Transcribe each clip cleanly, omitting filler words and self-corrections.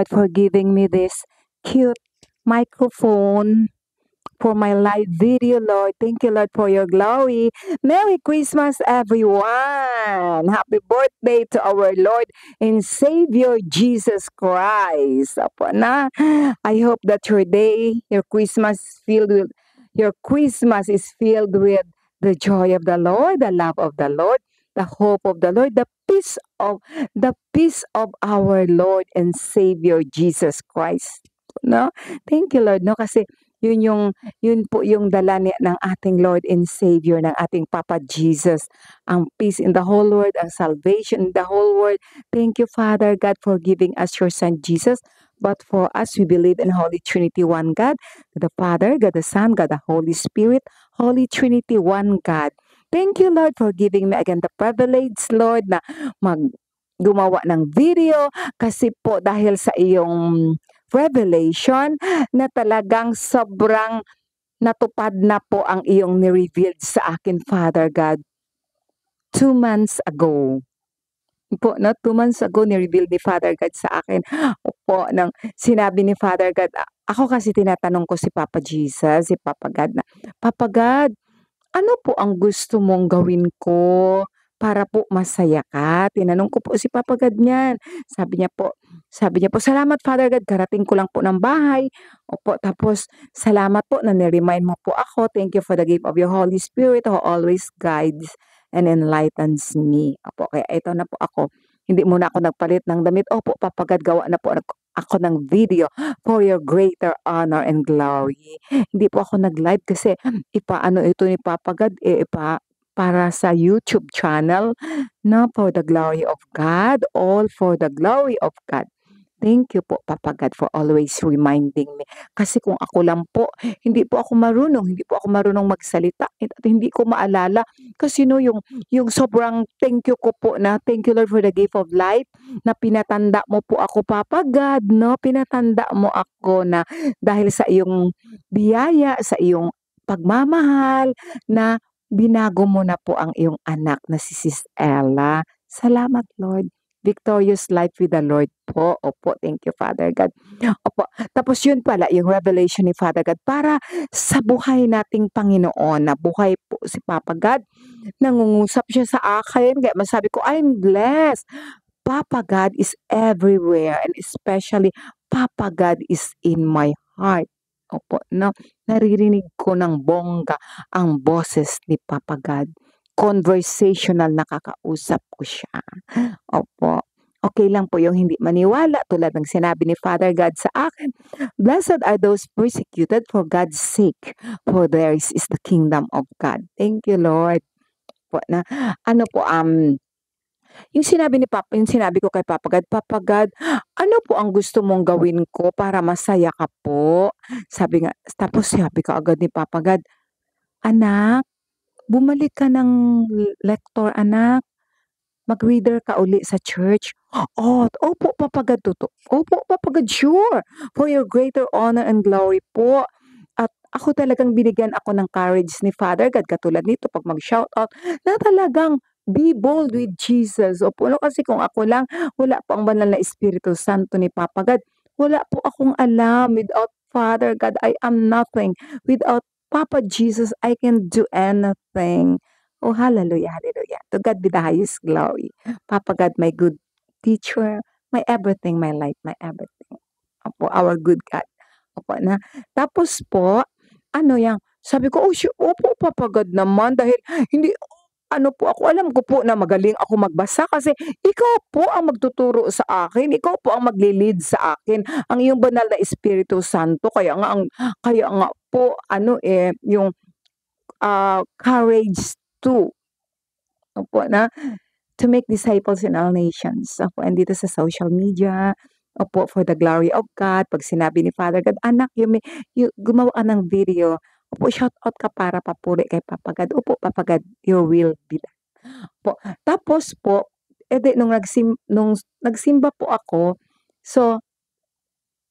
for giving me this cute microphone for my live video, Lord. Thank you, Lord, for your glory. Merry Christmas, everyone. Happy birthday to our Lord and Savior, Jesus Christ. Apo na. I hope that your day, your Christmas is filled with the joy of the Lord, the love of the Lord, the hope of the Lord, the peace of our Lord and Savior Jesus Christ. No? Thank you, Lord, no, kasi yun yung yun po yung dala ng ating Lord and Savior, ng ating Papa Jesus. Ang peace in the whole world, ang salvation in the whole world. Thank you, Father God, for giving us your Son Jesus. But for us, we believe in Holy Trinity, one God, God the Father, God the Son, God the Holy Spirit, Holy Trinity, one God. Thank you, Lord, for giving me again the privilege, Lord, na gumawa ng video kasi po dahil sa iyong revelation na talagang sobrang natupad na po ang iyong ni-revealed sa akin, Father God. 2 months ago. Po, no? 2 months ago, ni-reveal ni Father God sa akin. Opo, nang sinabi ni Father God, ako kasi tinatanong ko si Papa Jesus, si Papa God na, Papa God, ano po ang gusto mong gawin ko para po masaya ka? Tinanong ko po si Papa God niyan. Sabi niya po, salamat Father God, karating ko lang po ng bahay. Opo, tapos salamat po na ni-remind mo po ako. Thank you for the gift of your Holy Spirit who always guides and enlightens me. Opo, kaya ito na po ako. Hindi muna ako nagpalit ng damit. Opo, Papa God, gawa na po ako ng video for your greater honor and glory. Hindi po ako nag-live kasi ipaano ito ni Papa God, para sa YouTube channel, no, for the glory of God, all for the glory of God. Thank you po, Papa God, for always reminding me. Kasi kung ako lang po, hindi po ako marunong magsalita at hindi ko maalala. Kasi no, yung sobrang thank you ko po na, thank you Lord for the gift of life, na pinatanda mo po ako, Papa God, no? Pinatanda mo ako na dahil sa iyong biyaya, sa iyong pagmamahal, na binago mo na po ang iyong anak na si Sis Ella. Salamat, Lord. Victorious life with the Lord po. Opo, thank you, Father God. Opo, tapos yun pala, yung revelation ni Father God, para sa buhay nating Panginoon, na buhay po si Papa God, nangungusap siya sa akin, kaya masabi ko, I'm blessed. Papa God is everywhere, and especially, Papa God is in my heart. Opo, no? Naririnig ko ng bongga ang boses ni Papa God. Conversational, nakakausap ko siya. Opo. Okay lang po yung hindi maniwala, tulad ng sinabi ni Father God sa akin, blessed are those persecuted for God's sake, for theirs is the kingdom of God. Thank you, Lord. Po na ano po, yung sinabi ko kay Papa God, ano po ang gusto mong gawin ko para masaya ka po? Tapos sabi ka agad ni Papa God, anak, bumalik ka ng lector, anak. Mag-reader ka uli sa church. Oh, opo, Papa God, Opo, Papa God, sure. For your greater honor and glory po. At ako talagang binigyan ako ng courage ni Father God, katulad nito, pag mag-shoutout, na talagang be bold with Jesus. Opo, no, kasi kung ako lang, wala po ang banal na Espiritu Santo ni Papa God. Wala po akong alam. Without Father God, I am nothing. Without Papa Jesus, I can do anything. Oh, hallelujah, hallelujah. To God be the highest glory. Papa God, my good teacher, my everything, my life, my everything. Opo, our good God. Opo na. Tapos po, ano yang, sabi ko, opo, Papa God naman, dahil hindi, ano po ako, alam ko po na magaling ako magbasa kasi ikaw po ang magtuturo sa akin, ikaw po ang magle-lead sa akin, ang iyong banal na Espiritu Santo, kaya nga po, yung courage to, opo na, to make disciples in all nations. Opo, andito sa social media, opo, for the glory of God. Pag sinabi ni Father God, anak, gumawa ka ng video. Opo, shout out ka para papuri kay Papa God. Opo, Papa God, your will be done. Po. Tapos po, nung nagsimba po ako, so,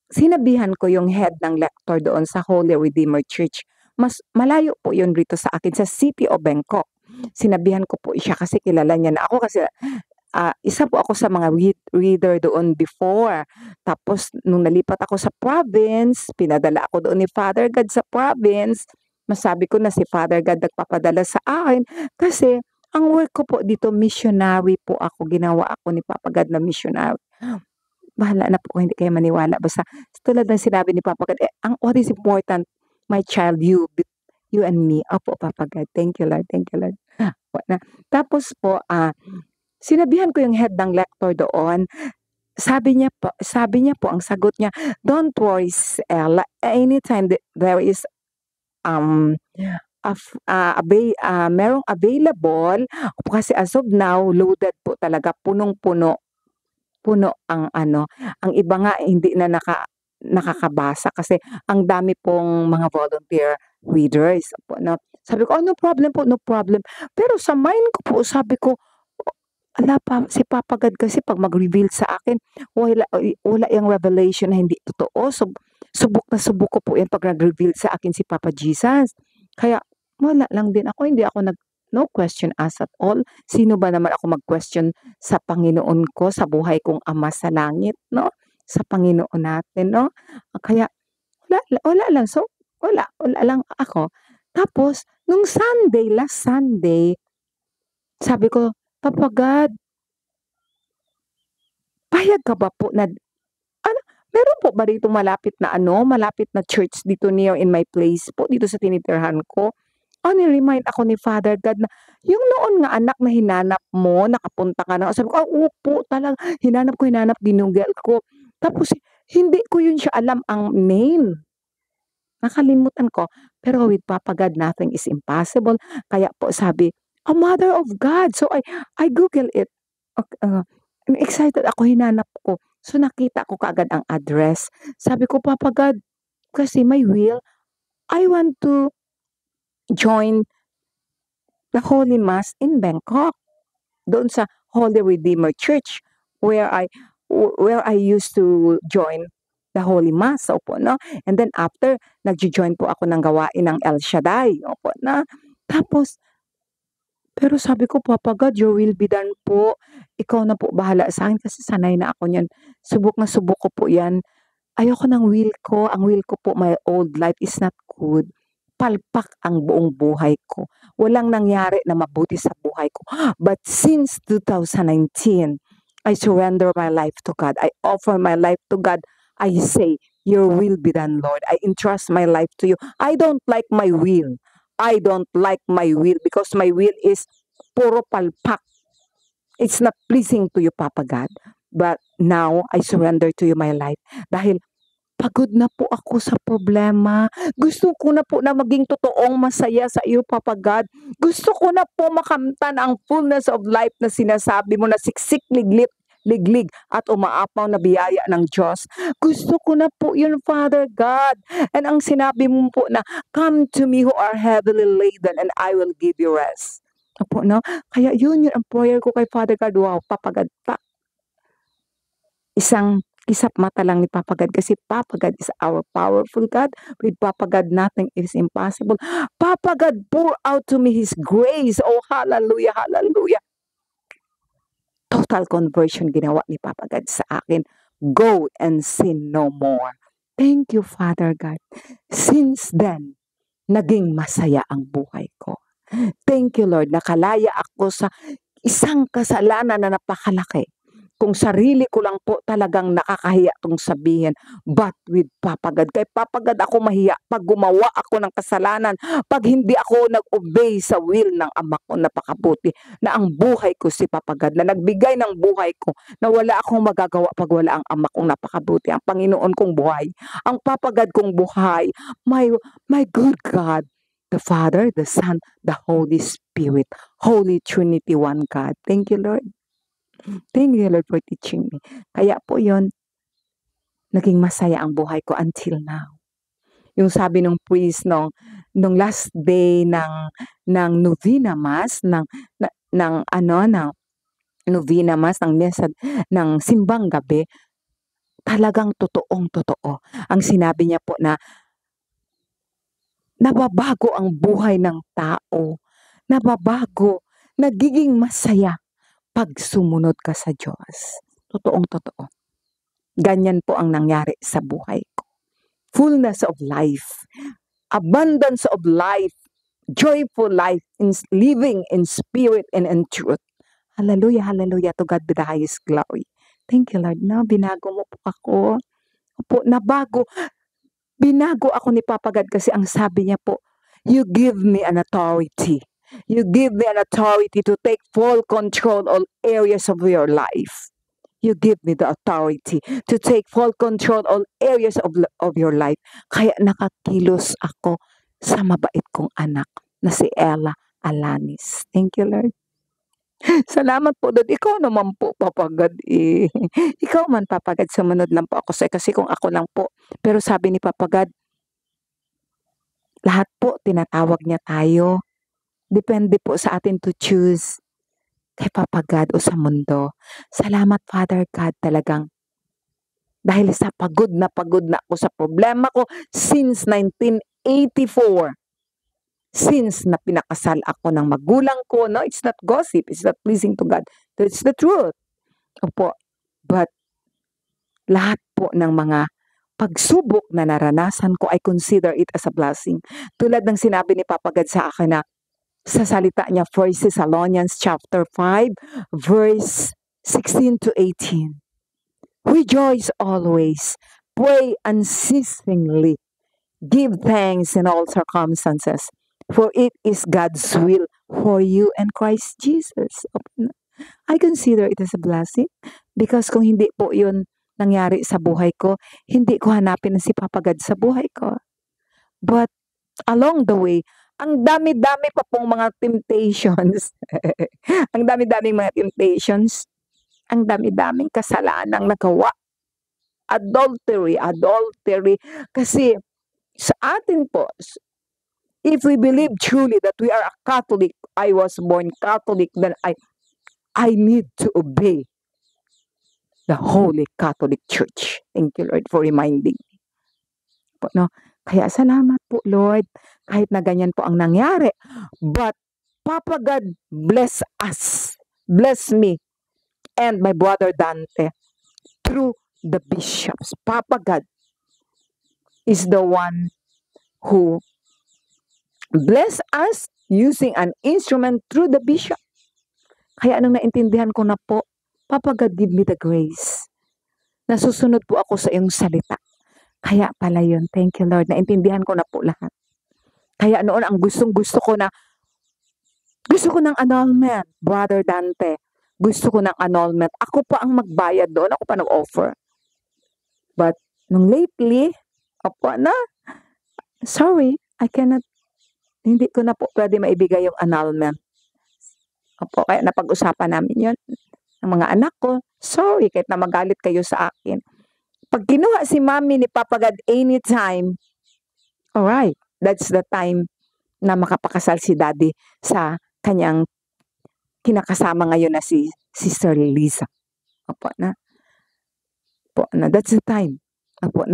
sinabihan ko yung head ng lector doon sa Holy Redeemer Church. Mas malayo po yun rito sa akin, sa City of Bangkok. Sinabihan ko po siya kasi kilala niya na ako kasi isa po ako sa mga reader doon before. Tapos nung nalipat ako sa province, pinadala ako doon ni Father God sa province. Masabi ko na si Father God nagpapadala sa akin kasi ang work ko po dito missionary po ako. Ginawa ako ni Papa God na missionary. Bahala na po kung hindi kayo maniwala. Basta tulad ng sinabi ni Papa God, what is important, my child, you and me. Opo, Papa God. Thank you, Lord. Thank you, Lord. Tapos po, sinabihan ko yung head ng lector doon. Sabi niya po, ang sagot niya, don't worry, Ella. Anytime there is merong available, kasi as of now, loaded po talaga, punong-puno. Puno ang ang iba nga hindi na nakakabasa kasi ang dami pong mga volunteer readers po, no. Sabi ko, no problem po, no problem." Pero sa mind ko po sabi ko, ala si Papa God kasi 'pag mag-reveal sa akin wala yang revelation na hindi totoo. Subok na subok ko po 'yan 'pag nag-reveal sa akin si Papa Jesus. Kaya wala lang din ako, hindi ako no question asked at all. Sino ba naman ako mag-question sa Panginoon ko, sa buhay kong Ama sa langit 'no, sa Panginoon natin 'no. Kaya wala lang. So, wala lang ako. Tapos nung Sunday, last Sunday, sabi ko, "Papa God, payag ka ba po na ano, meron po ba dito malapit na church dito near in my place po, dito sa tinitirhan ko?" Ni-remind ako ni Father God na, "Yung noon nga anak na hinanap mo, nakapunta ka na." Sabi ko, opo talaga, hinanap, ginugol ko. Tapos hindi ko yun siya alam ang name. Nakalimutan ko. Pero with Papa God, nothing is impossible. Kaya po sabi, "A Mother of God." So I Google it. Excited ako, hinanap ko. So nakita ko kaagad ang address. Sabi ko, "Papa God, kasi my will, I want to join the Holy Mass in Bangkok." Doon sa Holy Redeemer Church where I used to join the Holy Mass, opo, no? And then after, nagjo-join po ako ng gawain ng El Shaddai, opo, na. Tapos, pero sabi ko, "Papa God, your will be done po. Ikaw na po bahala sa akin kasi sanay na ako niyan. Subok na subok ko po 'yan. Ayoko ng will ko. Ang will ko po, my old life is not good. Palpak ang buong buhay ko. Walang nangyari na mabuti sa buhay ko. But since 2019, I surrender my life to God. I offer my life to God. I say, your will be done, Lord. I entrust my life to you. I don't like my will. I don't like my will because my will is puro palpak. It's not pleasing to you, Papa God. But now, I surrender to you my life. Dahil pagod na po ako sa problema. Gusto ko na po na maging totoong masaya sa iyo, Papa God. Gusto ko na po makamtan ang fullness of life na sinasabi mo na siksik, liglig at umaapaw na biyaya ng Diyos. Gusto ko na po yun, Father God. And ang sinabi mo po na, "Come to me who are heavily laden and I will give you rest." Opo, no? Kaya yun ang prayer ko kay Father God. Wow, Papa God, isang kisap mata lang ni Papa God kasi Papa God is our powerful God. With Papa God, nothing is impossible. Papa God, pour out to me His grace. Oh, hallelujah, hallelujah. Total conversion ginawa ni Papa God sa akin. Go and sin no more. Thank you, Father God. Since then, naging masaya ang buhay ko. Thank you, Lord. Nakalaya ako sa isang kasalanan na napakalaki. Kung sarili ko lang po talagang nakakahiya tong sabihin. But with Papa God, kay Papa God ako mahiya pag gumawa ako ng kasalanan, pag hindi ako nag-obey sa will ng Ama ko napakabuti, na ang buhay ko si Papa God, na nagbigay ng buhay ko, na wala akong magagawa pag wala ang Ama kong napakabuti, ang Panginoon kong buhay, ang Papa God kong buhay, my good God, the Father, the Son, the Holy Spirit, Holy Trinity, one God. Thank you, Lord. Thank you, Lord, for teaching me. Kaya po yun, naging masaya ang buhay ko until now. Yung sabi nung priest nung last day ng novena mass, ng novena mass, ng misa, ng simbang gabi, talagang totoong-totoo. Ang sinabi niya po na, nababago ang buhay ng tao. Nababago, nagiging masaya pag sumunod ka sa Diyos. Totoong totoo. Ganyan po ang nangyari sa buhay ko. Fullness of life, abundance of life, joyful life, in living in spirit and in truth. Hallelujah, hallelujah, to God be the highest glory. Thank you, Lord, na binago mo po ako. Opo, binago ako ni Papa God kasi ang sabi niya po, you give me an authority. You give me an authority to take full control of areas of your life. You give me the authority to take full control of areas of your life. Kaya nakakilos ako sa mabait kong anak na si Ella Alanis. Thank you, Lord. Salamat po, Lord. Ikaw naman po, Papa God, eh. Ikaw man, Papa God, sumunod lang po ako sa'yo kasi kung ako lang po. Pero sabi ni Papa God, lahat po tinatawag niya tayo. Depende po sa atin to choose kay Papa God o sa mundo. Salamat, Father God, talagang. Dahil sa pagod na ako sa problema ko since 1984. Since na pinakasal ako ng magulang ko, no, it's not gossip, it's not pleasing to God. It's the truth. Opo. But lahat po ng mga pagsubok na naranasan ko, I consider it as a blessing. Tulad ng sinabi ni Papa God sa akin na sa salita niya, 1 Thessalonians chapter 5, verse 16 to 18. Rejoice always, pray unceasingly, give thanks in all circumstances, for it is God's will for you and Christ Jesus. I consider it as a blessing because kung hindi po yun nangyari sa buhay ko, hindi ko hanapin si Papa God sa buhay ko. But along the way, ang dami-dami pa pong mga temptations. Ang dami-daming mga temptations. Ang dami-daming kasalanang nagawa. Adultery. Kasi sa atin po, if we believe truly that we are a Catholic, I was born Catholic, then I need to obey the Holy Catholic Church. Thank you, Lord, for reminding me. No? Kaya salamat po, Lord, kahit na ganyan po ang nangyari. But Papa God bless us, bless me, and my brother Dante through the bishops. Papa God is the one who bless us using an instrument through the bishop. Kaya nang naintindihan ko na po, Papa God, give me the grace. Nasusunod po ako sa iyong salita. Kaya pala yun. Thank you, Lord. Naintindihan ko na po lahat. Kaya noon ang gusto ko ng annulment, Brother Dante. Gusto ko ng annulment. Ako pa ang magbayad doon. Ako pa nag-offer. But nung lately, sorry, I cannot, hindi ko na po pwede maibigay yung annulment. Kaya napag-usapan namin yun ng mga anak ko. Sorry, kahit na magalit kayo sa akin. Pag kinuha si Mami ni Papa God anytime, alright, that's the time na makapakasal si Daddy sa kanyang kinakasama ngayon na si Sister Lisa. That's the time.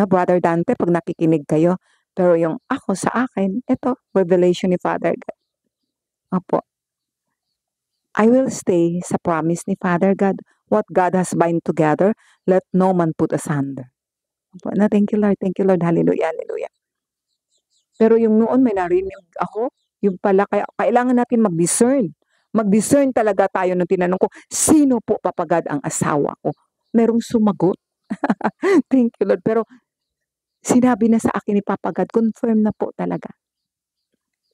Brother Dante, pag nakikinig kayo, pero yung ako sa akin, ito, revelation ni Father God. I will stay sa promise ni Father God. What God has bind together, let no man put asunder. Thank you, Lord. Thank you, Lord. Hallelujah, hallelujah. Pero yung noon may narinig ako, yung pala, kailangan natin mag-discern. Mag-discern talaga tayo nung tinanong ko, sino po, Papa God, ang asawa ko? Merong sumagot. Thank you, Lord. Pero sinabi na sa akin ni Papa God, confirm na po talaga.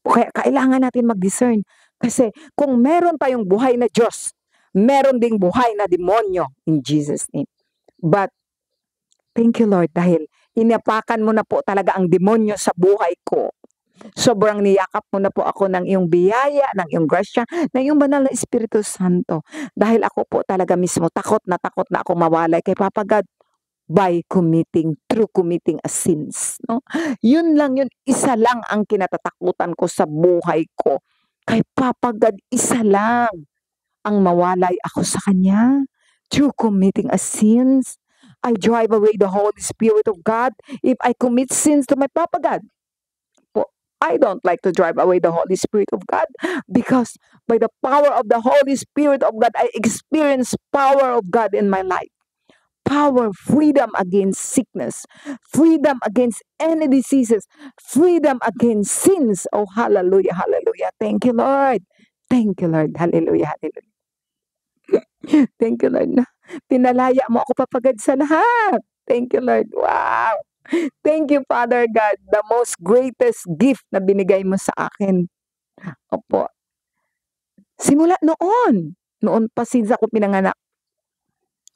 Kaya kailangan natin mag-discern. Kasi kung meron tayong buhay na Diyos, meron ding buhay na demonyo in Jesus' name. But, thank you, Lord, dahil inapakan mo na po talaga ang demonyo sa buhay ko. Sobrang niyakap mo na po ako ng iyong biyaya, ng iyong grasya, ng iyong banal na Espiritu Santo. Dahil ako po talaga mismo takot na ako mawalay kay Papa God through committing a sins. No? Yun lang yun, isa lang ang kinatatakutan ko sa buhay ko. Kay Papa God, isa lang ang mawalay ako sa Kanya through committing a sins. I drive away the Holy Spirit of God if I commit sins to my Papa God. I don't like to drive away the Holy Spirit of God because by the power of the Holy Spirit of God, I experience power of God in my life. Power, freedom against sickness, freedom against any diseases, freedom against sins. Oh, hallelujah, hallelujah. Thank you, Lord. Thank you, Lord. Hallelujah, hallelujah. Thank you, Lord. Pinalaya mo ako papagad sa lahat. Thank you, Lord. Wow. Thank you, Father God. The most greatest gift na binigay mo sa akin. Opo. Simula noon pa since ako pinanganak.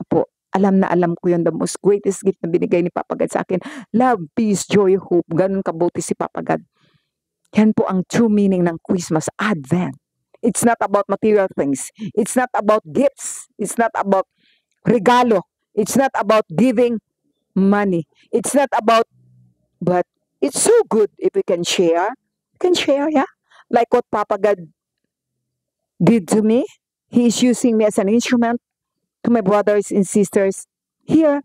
Opo. Alam na alam ko yun, the most greatest gift na binigay ni Papa God sa akin. Love, peace, joy, hope. Ganun kabuti si Papa God. Yan po ang true meaning ng Christmas, Advent. It's not about material things. It's not about gifts. It's not about regalo. It's not about giving money. It's not about, but it's so good if we can share. Can share, yeah? Like what Papa God did to me. He is using me as an instrument to my brothers and sisters here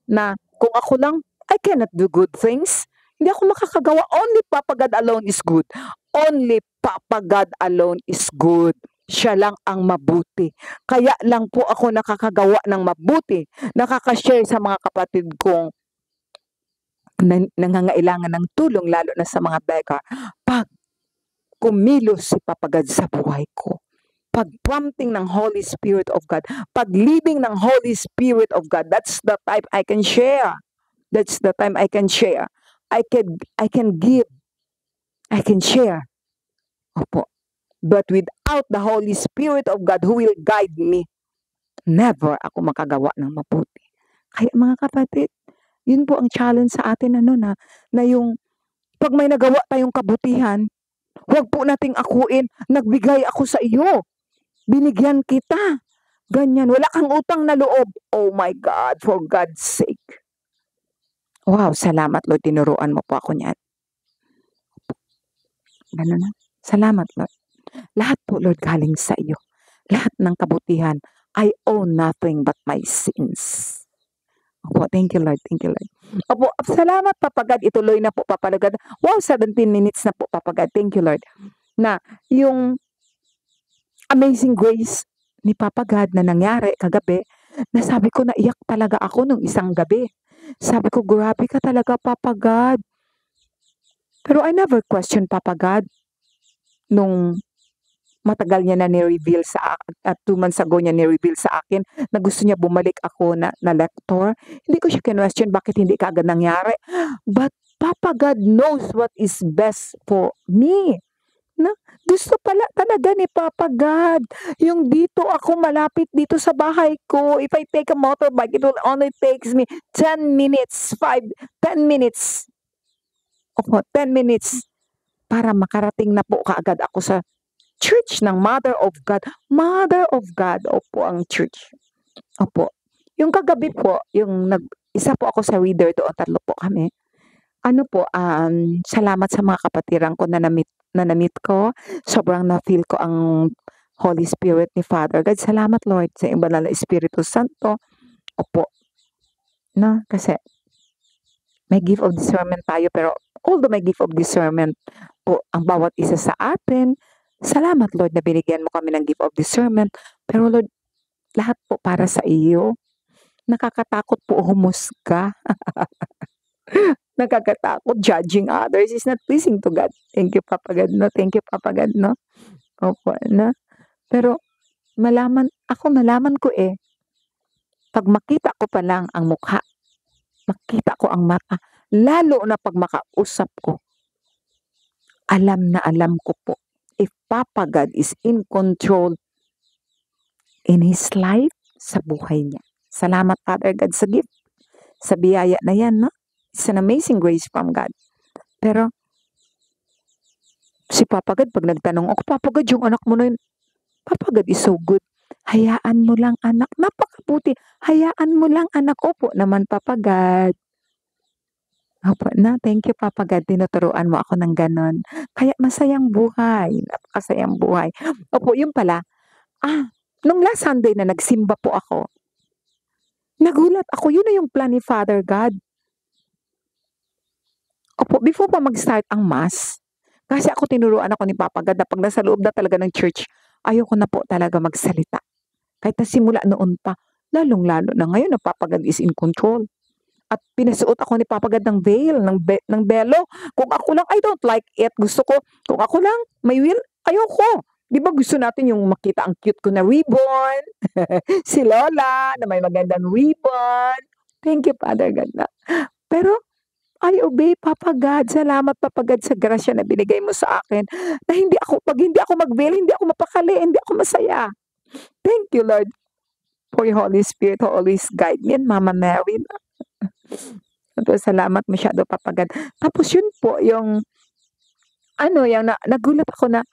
na kung ako lang, I cannot do good things. Hindi ako makakagawa. Only Papa God alone is good. Only Papa God alone is good. Siya lang ang mabuti. Kaya lang po ako nakakagawa ng mabuti. Nakakashare sa mga kapatid kong nangangailangan ng tulong, lalo na sa mga beggar. Pag kumilos si Papa God sa buhay ko, pag prompting ng Holy Spirit of God, pag leading ng Holy Spirit of God, that's the time I can share. That's the time I can share. I can give. I can share. Opo. But without the Holy Spirit of God who will guide me, never ako makagawa ng mabuti. Kaya mga kapatid, yun po ang challenge sa atin na yung pag may nagawa tayong kabutihan, huwag po nating akuin, nagbigay ako sa iyo. Binigyan kita. Ganyan. Wala kang utang na loob. Oh my God, for God's sake. Wow, salamat Lord. Tinuruan mo po ako niyan. Ganun na. Salamat Lord. Lahat po Lord galing sa iyo. Lahat ng kabutihan. I owe nothing but my sins. Opo, thank you Lord. Thank you Lord. Opo, salamat Papa God. Ituloy na po Papa God. Wow, 17 minutes na po Papa God. Thank you Lord. Na yung amazing grace ni Papa God na nangyari kagabi, na sabi ko naiyak talaga ako nung isang gabi. Sabi ko, grabe ka talaga Papa God. Pero I never question Papa God nung matagal niya na ni-reveal sa akin, at 2 months ago niya ni-reveal sa akin na gusto niya bumalik ako na lector. Hindi ko siya question bakit hindi kaagad nangyari. But Papa God knows what is best for me. Na gusto pala talaga ni Papa God yung dito ako malapit dito sa bahay ko. If I take a motorbike, it will only takes me 10 minutes, 10 minutes. Opo, 10 minutes para makarating na po kaagad ako sa church ng Mother of God. Mother of God, opo ang church. Opo. Yung kagabi po, isa po ako sa reader doon, 3 po kami. Ano po, salamat sa mga kapatiran ko na na-meet ko. Sobrang na-feel ko ang Holy Spirit ni Father God. Salamat Lord sa iyong banal na Espiritu Santo. Opo. Na, kasi may gift of discernment tayo, pero although may gift of discernment po ang bawat isa sa atin, salamat Lord na binigyan mo kami ng gift of discernment. Pero Lord, lahat po para sa iyo. Nakakatakot po humusga. Nakakatakot. Judging others is not pleasing to God. Thank you, Papa God, no? Thank you, Papa God, no? Opo, na. Pero, malaman ko pag makita ko pa lang ang mukha, makita ko ang mata, lalo na pag makausap ko, alam na alam ko po, if Papa God is in control in His life, sa buhay niya. Salamat, Father God, sa gift, sa biyaya na yan, no? It's an amazing grace from God. Pero, si Papa God, pag nagtanong ako, Papa God, yung anak mo na yun, Papa God is so good. Hayaan mo lang, anak. Napakabuti. Hayaan mo lang, anak. Opo naman, Papa God. Opo na. Thank you, Papa God. Tinuturuan mo ako ng ganon. Kaya masayang buhay. Napakasayang buhay. Opo, yun pala. Nung last Sunday na nagsimba po ako, nagulat ako. Yun na yung plan ni Father God. Opo, before pa mag-start ang Mass, Kasi ako tinuruan ako ni Papa God na 'pag nasa loob na talaga ng church, ayoko na po talaga magsalita. Kahit na simula noon pa, lalong-lalo na ngayon na Papa God is in control. At pinasuot ako ni Papa God ng veil, ng belo. Kung ako lang, I don't like it. Gusto ko, kung ako lang, may will, ayoko. Di ba gusto natin yung makita ang cute ko na ribbon? Si Lola na may magandang ribbon. Thank you, Father God. Pero I obey, Papa God. Salamat, Papa God, sa grasya na binigay mo sa akin. Na pag hindi ako mag-veil, hindi ako mapakali, hindi ako masaya. Thank you, Lord, for your Holy Spirit who always guide me and Mama Mary. Salamat masyado, Papa God. Tapos yun po, yung nagulat ako na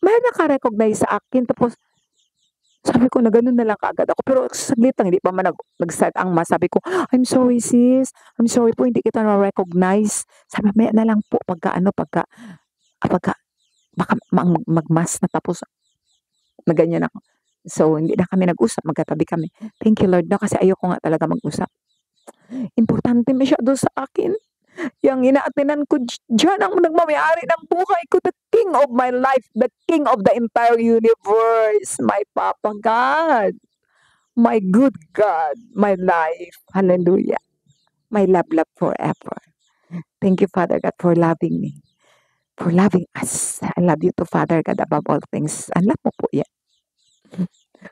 may naka-recognize sa akin. Tapos sabi ko na gano'n na lang kaagad ako. Pero saglit lang, hindi pa man nag-start ang mass. Sabi ko, "I'm sorry sis, I'm sorry po hindi kita na-recognize." Sabi, "Mamaya na lang po pagka baka mag-mass na tapos na ganyan ako." So, hindi na kami nag-usap, magkatabi kami. Thank you Lord na kasi ayoko nga talaga mag-usap. Importante masyado sa akin. Yang inaatinan ko diyan ang nagmamay-ari ng buhay ko, the King of my life, the King of the entire universe, my Papa God, my good God, my life. Hallelujah. My love forever. Thank you, Father God, for loving me, for loving us. I love you to Father God above all things. Alam mo po yan.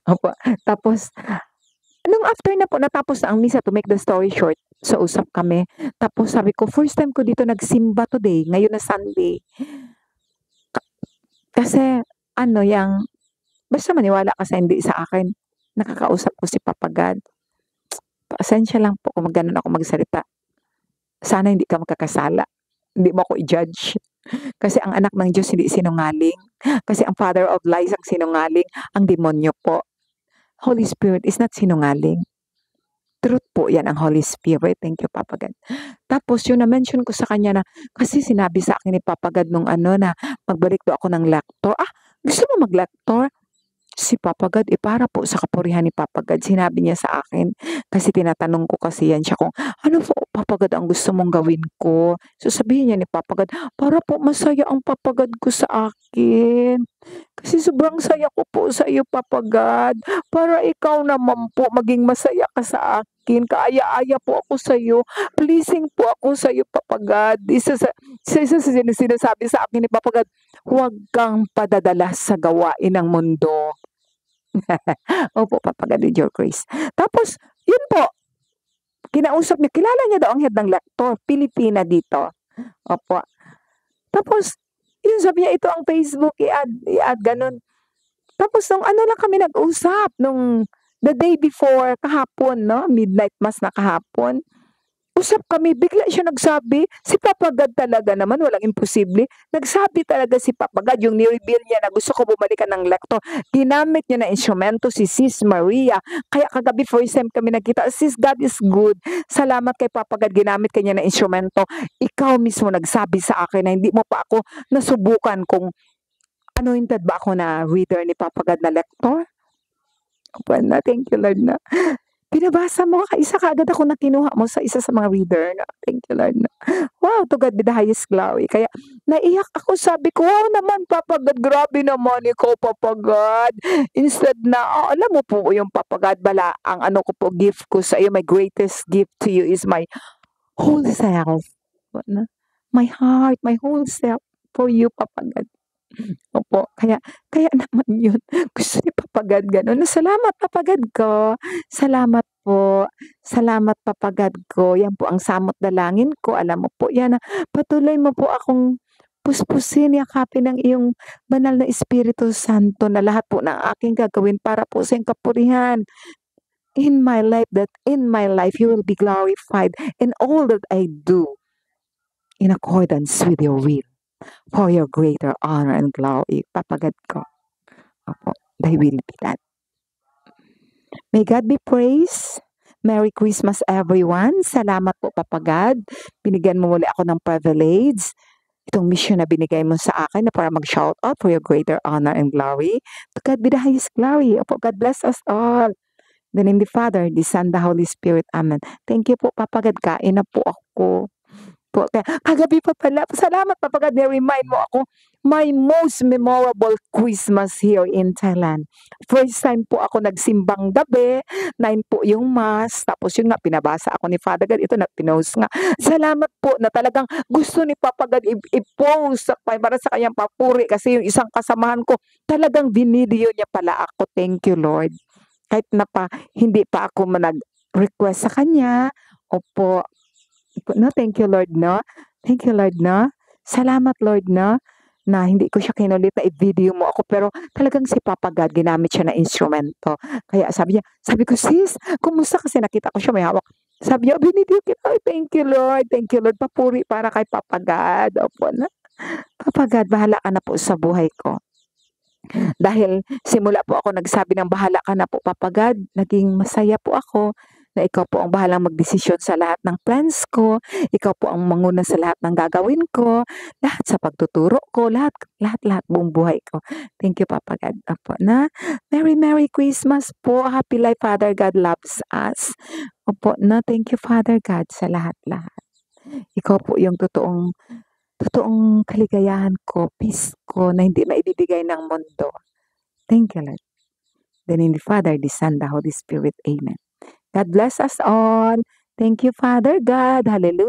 Opo. Tapos, nung after na po, natapos na ang misa, to make the story short, sa usap kami. Tapos sabi ko, first time ko dito nagsimba today, ngayon na Sunday. Kasi, basta maniwala ka sa hindi sa akin. Nakakausap ko si Papa God. Pasensya lang po kung gano'n ako magsalita. Sana hindi ka magkakasala. Hindi mo ako i-judge. Kasi ang anak ng Diyos hindi sinungaling. Kasi ang father of lies ang sinungaling. Ang demonyo po. Holy Spirit is not sinungaling. Truth po yan ang Holy Spirit. Thank you, Papa God. Tapos yun na-mention ko sa kanya na, kasi sinabi sa akin ni Papa God nung na magbalik daw ako ng lector. Gusto mo mag-lector? Si Papa God, para po sa kapurihan ni Papa God, sinabi niya sa akin, kasi tinatanong ko kasi yan siya kung, ano po, Papa God, ang gusto mong gawin ko? So sabihin niya ni Papa God, para po masaya ang Papa God ko sa akin. Kasi sobrang saya ko po sa iyo, Papa God. Para ikaw naman po, maging masaya ka sa akin. Kaaya-aya po ako sa iyo. Pleasing po ako sa iyo, Papa God. Isa sa sinasabi sa akin ni Papa God, huwag kang padadala sa gawain ng mundo. Opo, Papa God, with your grace. Tapos, yun po, kinausap niya, kilala niya daw ang head ng lector, Pilipina dito. Opo. Tapos, yun sabi niya, ito ang Facebook, i-add, ganun. Tapos, nung lang kami nag-usap, nung the day before, kahapon, no? Midnight mass na kahapon. Usap kami, bigla siya nagsabi, si Papa God talaga naman, walang imposible. Nagsabi talaga si Papa God, yung ni-reveal niya na gusto ko bumalikan ng lector. Ginamit niya na instrumento si Sis Maria. Kaya kagabi first time kami nagkita, Sis, God is good. Salamat kay Papa God, ginamit kanya na instrumento. Ikaw mismo nagsabi sa akin na hindi mo pa ako nasubukan kung anointed ba ako na reader ni Papa God na lector. Well, thank you Lord na. Binabasa mo, isa kaagad ako na kinuha mo sa isa sa mga reader na. Thank you, Lord. Wow, to God be the highest glory. Kaya naiyak ako, sabi ko, wow naman, Papa God, grabe naman ikaw, Papa God. Instead na, alam mo po yung Papa God, ang ko po, gift ko sa iyo, my greatest gift to you is my whole self. My heart, my whole self for you, Papa God. Opo, kaya naman yun, gusto ni Papa God gano'n. Salamat Papa God ko, salamat po, salamat Papa God ko. Yan po ang samot dalangin ko, alam mo po yan, patuloy mo po akong puspusin, yakapin ng iyong banal na Espiritu Santo na lahat po ng aking gagawin para po sa iyong kapurihan. In my life, you will be glorified in all that I do in accordance with your will. For your greater honor and glory, Papa God ko. Opo, thy will be done. May God be praised. Merry Christmas everyone. Salamat po Papa God. Binigyan mo muli ako ng privilege. Itong mission na binigay mo sa akin na para mag-shout out for your greater honor and glory. To God be the highest glory. Opo, God bless us all. In the name of the Father, the Son, the Holy Spirit. Amen. Thank you po Papa God. Kain na po ako. po. Kagabi pa pala, salamat Papa God, na-remind mo ako, my most memorable Christmas here in Thailand. First time po ako nagsimbang gabi, 9 po yung mass, tapos yun nga, pinabasa ako ni Father God, ito na pinost nga. Salamat po na talagang gusto ni Papa God i-post para sa kanyang papuri kasi yung isang kasamahan ko, talagang binideo niya pala ako. Thank you, Lord. Kahit hindi pa ako nag-request sa kanya, opo, no, thank you Lord, no? Thank you Lord, no? Salamat Lord, no? Na hindi ko siya kinulit na i-video mo ako pero talagang si Papa God ginamit siya na instrumento. Kaya sabi ko, sis, kumusta? Kasi nakita ko siya may hawak. Sabi niya, binidyo kita. Ay, thank you Lord, thank you Lord. Papuri para kay Papa God. Opo na. Papa God, bahala ka na po sa buhay ko. Dahil simula po ako nagsabi ng bahala ka na po Papa God, naging masaya po ako na ikaw po ang bahalang magdesisyon sa lahat ng plans ko, ikaw po ang manguna sa lahat ng gagawin ko, lahat sa pagtuturo ko, lahat buong buhay ko. Thank you Papa God. Opo na. Merry Merry Christmas po. Happy life Father God loves us. Opo na. Thank you Father God sa lahat-lahat. Ikaw po yung totoong kaligayahan ko, peace ko na hindi maibibigay ng mundo. Thank you, Lord. Then in the Father, the Son, the Holy Spirit. Amen. God bless us all. Thank you, Father God. Hallelujah.